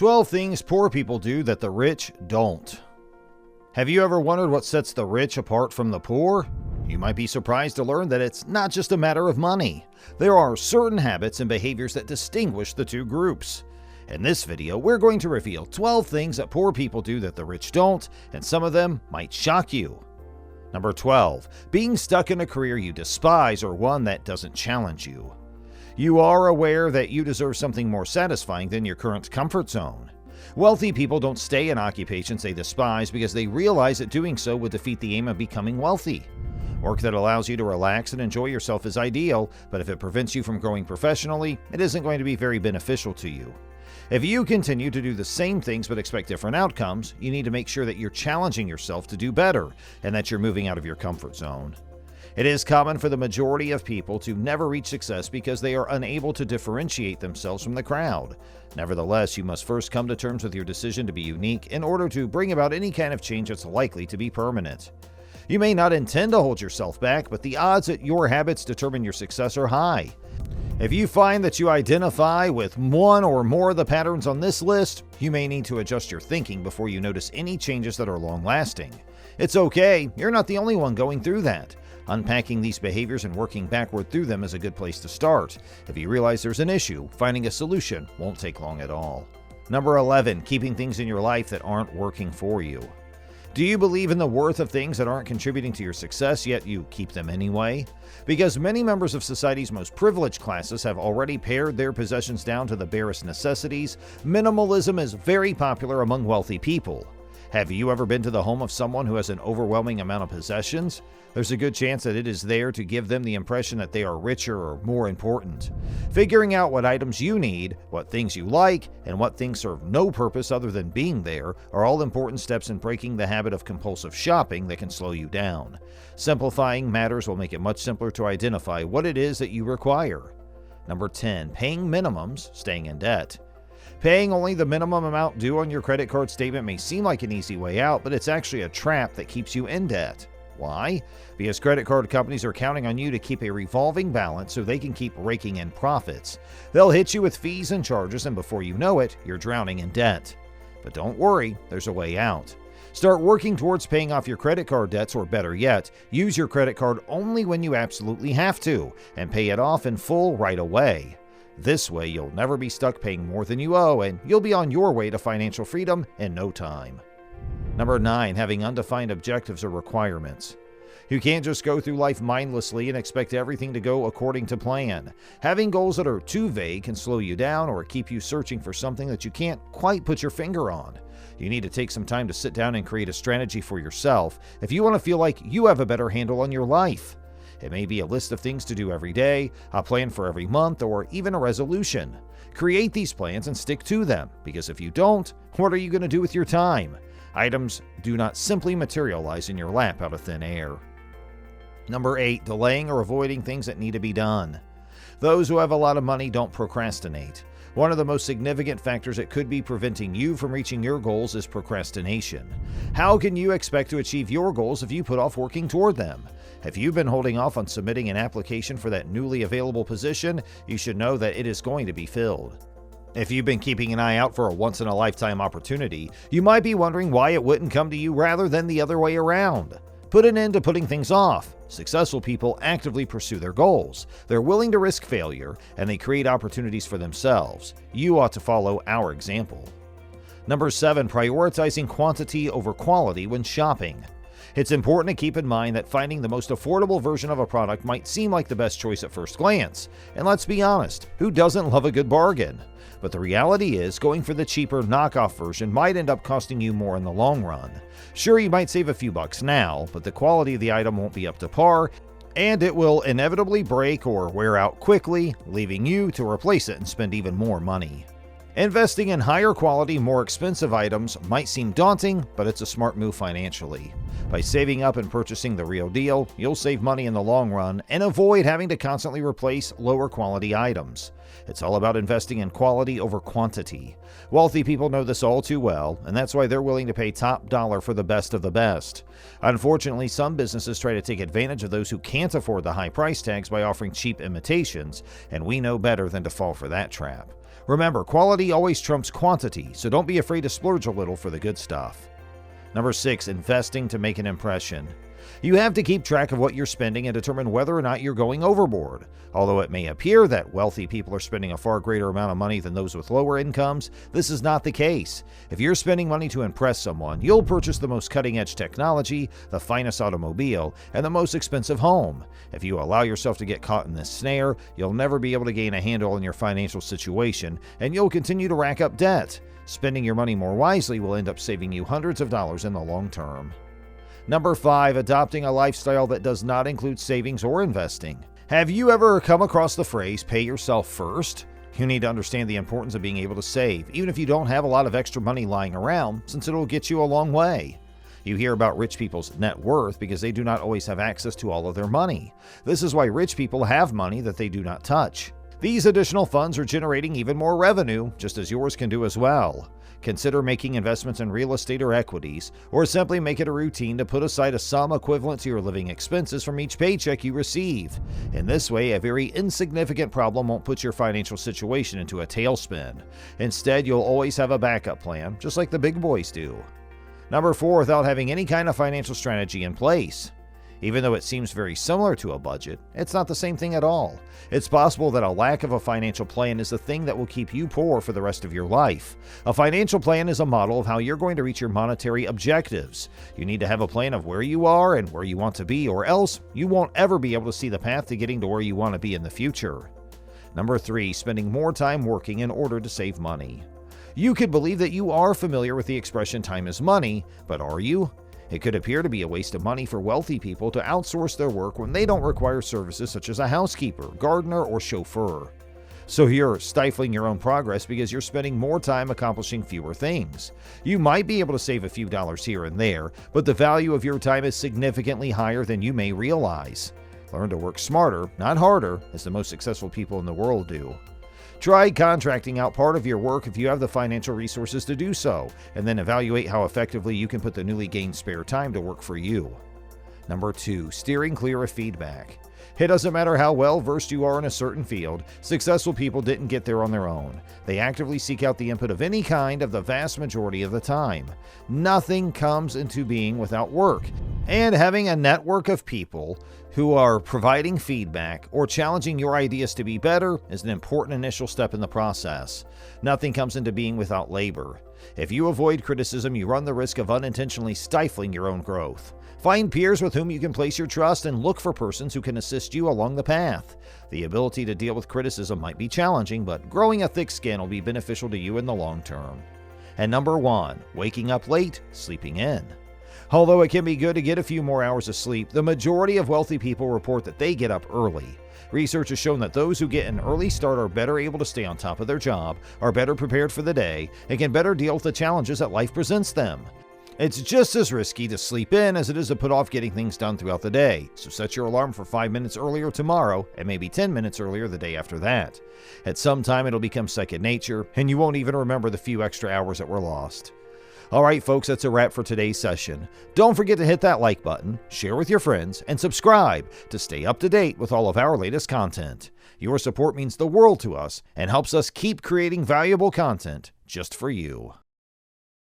12 things poor people do that the rich don't. Have you ever wondered what sets the rich apart from the poor? You might be surprised to learn that it's not just a matter of money. There are certain habits and behaviors that distinguish the two groups. In this video, we're going to reveal 12 things that poor people do that the rich don't, and some of them might shock you. Number 12. Being stuck in a career you despise or one that doesn't challenge you. You are aware that you deserve something more satisfying than your current comfort zone. Wealthy people don't stay in occupations they despise because they realize that doing so would defeat the aim of becoming wealthy. Work that allows you to relax and enjoy yourself is ideal, but if it prevents you from growing professionally, it isn't going to be very beneficial to you. If you continue to do the same things but expect different outcomes, you need to make sure that you're challenging yourself to do better and that you're moving out of your comfort zone. It is common for the majority of people to never reach success because they are unable to differentiate themselves from the crowd. Nevertheless, you must first come to terms with your decision to be unique in order to bring about any kind of change that's likely to be permanent. You may not intend to hold yourself back, but the odds that your habits determine your success are high. If you find that you identify with one or more of the patterns on this list, you may need to adjust your thinking before you notice any changes that are long-lasting. It's okay, you're not the only one going through that. Unpacking these behaviors and working backward through them is a good place to start. If you realize there's an issue, finding a solution won't take long at all. Number 11. Keeping things in your life that aren't working for you. Do you believe in the worth of things that aren't contributing to your success, yet you keep them anyway? Because many members of society's most privileged classes have already pared their possessions down to the barest necessities, minimalism is very popular among wealthy people. Have you ever been to the home of someone who has an overwhelming amount of possessions? There's a good chance that it is there to give them the impression that they are richer or more important. Figuring out what items you need, what things you like, and what things serve no purpose other than being there are all important steps in breaking the habit of compulsive shopping that can slow you down. Simplifying matters will make it much simpler to identify what it is that you require. Number 10. Paying minimums, staying in debt. Paying only the minimum amount due on your credit card statement may seem like an easy way out, but it's actually a trap that keeps you in debt. Why? Because credit card companies are counting on you to keep a revolving balance so they can keep raking in profits. They'll hit you with fees and charges, and before you know it, you're drowning in debt. But don't worry, there's a way out. Start working towards paying off your credit card debts, or better yet, use your credit card only when you absolutely have to, and pay it off in full right away. This way, you'll never be stuck paying more than you owe, and you'll be on your way to financial freedom in no time. Number 9. Having undefined objectives or requirements. You can't just go through life mindlessly and expect everything to go according to plan. Having goals that are too vague can slow you down or keep you searching for something that you can't quite put your finger on. You need to take some time to sit down and create a strategy for yourself if you want to feel like you have a better handle on your life. It may be a list of things to do every day, a plan for every month, or even a resolution. Create these plans and stick to them, because if you don't, what are you going to do with your time? Items do not simply materialize in your lap out of thin air. Number 8. Delaying or avoiding things that need to be done. Those who have a lot of money don't procrastinate. One of the most significant factors that could be preventing you from reaching your goals is procrastination. How can you expect to achieve your goals if you put off working toward them? If you've been holding off on submitting an application for that newly available position, you should know that it is going to be filled. If you've been keeping an eye out for a once-in-a-lifetime opportunity, you might be wondering why it wouldn't come to you rather than the other way around. Put an end to putting things off. Successful people actively pursue their goals. They're willing to risk failure, and they create opportunities for themselves. You ought to follow our example. Number 7. Prioritizing quantity over quality when shopping. It's important to keep in mind that finding the most affordable version of a product might seem like the best choice at first glance. And let's be honest, who doesn't love a good bargain? But the reality is, going for the cheaper knockoff version might end up costing you more in the long run. Sure, you might save a few bucks now, but the quality of the item won't be up to par, and it will inevitably break or wear out quickly, leaving you to replace it and spend even more money. Investing in higher quality, more expensive items might seem daunting, but it's a smart move financially. By saving up and purchasing the real deal, you'll save money in the long run and avoid having to constantly replace lower quality items. It's all about investing in quality over quantity. Wealthy people know this all too well, and that's why they're willing to pay top dollar for the best of the best. Unfortunately, some businesses try to take advantage of those who can't afford the high price tags by offering cheap imitations, and we know better than to fall for that trap. Remember, quality always trumps quantity, so don't be afraid to splurge a little for the good stuff. Number 6, investing to make an impression. You have to keep track of what you're spending and determine whether or not you're going overboard. Although it may appear that wealthy people are spending a far greater amount of money than those with lower incomes, this is not the case. If you're spending money to impress someone, you'll purchase the most cutting-edge technology, the finest automobile, and the most expensive home. If you allow yourself to get caught in this snare, you'll never be able to gain a handle on your financial situation, and you'll continue to rack up debt. Spending your money more wisely will end up saving you hundreds of dollars in the long term. Number 5, adopting a lifestyle that does not include savings or investing. Have you ever come across the phrase, pay yourself first? You need to understand the importance of being able to save, even if you don't have a lot of extra money lying around, since it'll get you a long way. You hear about rich people's net worth because they do not always have access to all of their money. This is why rich people have money that they do not touch. These additional funds are generating even more revenue, just as yours can do as well. Consider making investments in real estate or equities, or simply make it a routine to put aside a sum equivalent to your living expenses from each paycheck you receive. In this way, a very insignificant problem won't put your financial situation into a tailspin. Instead, you'll always have a backup plan, just like the big boys do. Number 4, without having any kind of financial strategy in place. Even though it seems very similar to a budget, it's not the same thing at all. It's possible that a lack of a financial plan is the thing that will keep you poor for the rest of your life. A financial plan is a model of how you're going to reach your monetary objectives. You need to have a plan of where you are and where you want to be, or else you won't ever be able to see the path to getting to where you want to be in the future. Number 3, spending more time working in order to save money. You could believe that you are familiar with the expression time is money, but are you? It could appear to be a waste of money for wealthy people to outsource their work when they don't require services such as a housekeeper, gardener, or chauffeur. So you're stifling your own progress because you're spending more time accomplishing fewer things. You might be able to save a few dollars here and there, but the value of your time is significantly higher than you may realize. Learn to work smarter, not harder, as the most successful people in the world do. Try contracting out part of your work if you have the financial resources to do so, and then evaluate how effectively you can put the newly gained spare time to work for you. Number 2, steering clear of feedback. It doesn't matter how well versed you are in a certain field, successful people didn't get there on their own. They actively seek out the input of any kind of the vast majority of the time. Nothing comes into being without work, and having a network of people who are providing feedback or challenging your ideas to be better is an important initial step in the process. Nothing comes into being without labor. If you avoid criticism, you run the risk of unintentionally stifling your own growth. Find peers with whom you can place your trust and look for persons who can assist you along the path. The ability to deal with criticism might be challenging, but growing a thick skin will be beneficial to you in the long term. And number 1, waking up late, sleeping in. Although it can be good to get a few more hours of sleep, the majority of wealthy people report that they get up early. Research has shown that those who get an early start are better able to stay on top of their job, are better prepared for the day, and can better deal with the challenges that life presents them. It's just as risky to sleep in as it is to put off getting things done throughout the day, so set your alarm for 5 minutes earlier tomorrow and maybe 10 minutes earlier the day after that. At some time it'll become second nature, and you won't even remember the few extra hours that were lost. Alright folks, that's a wrap for today's session. Don't forget to hit that like button, share with your friends, and subscribe to stay up to date with all of our latest content. Your support means the world to us and helps us keep creating valuable content just for you.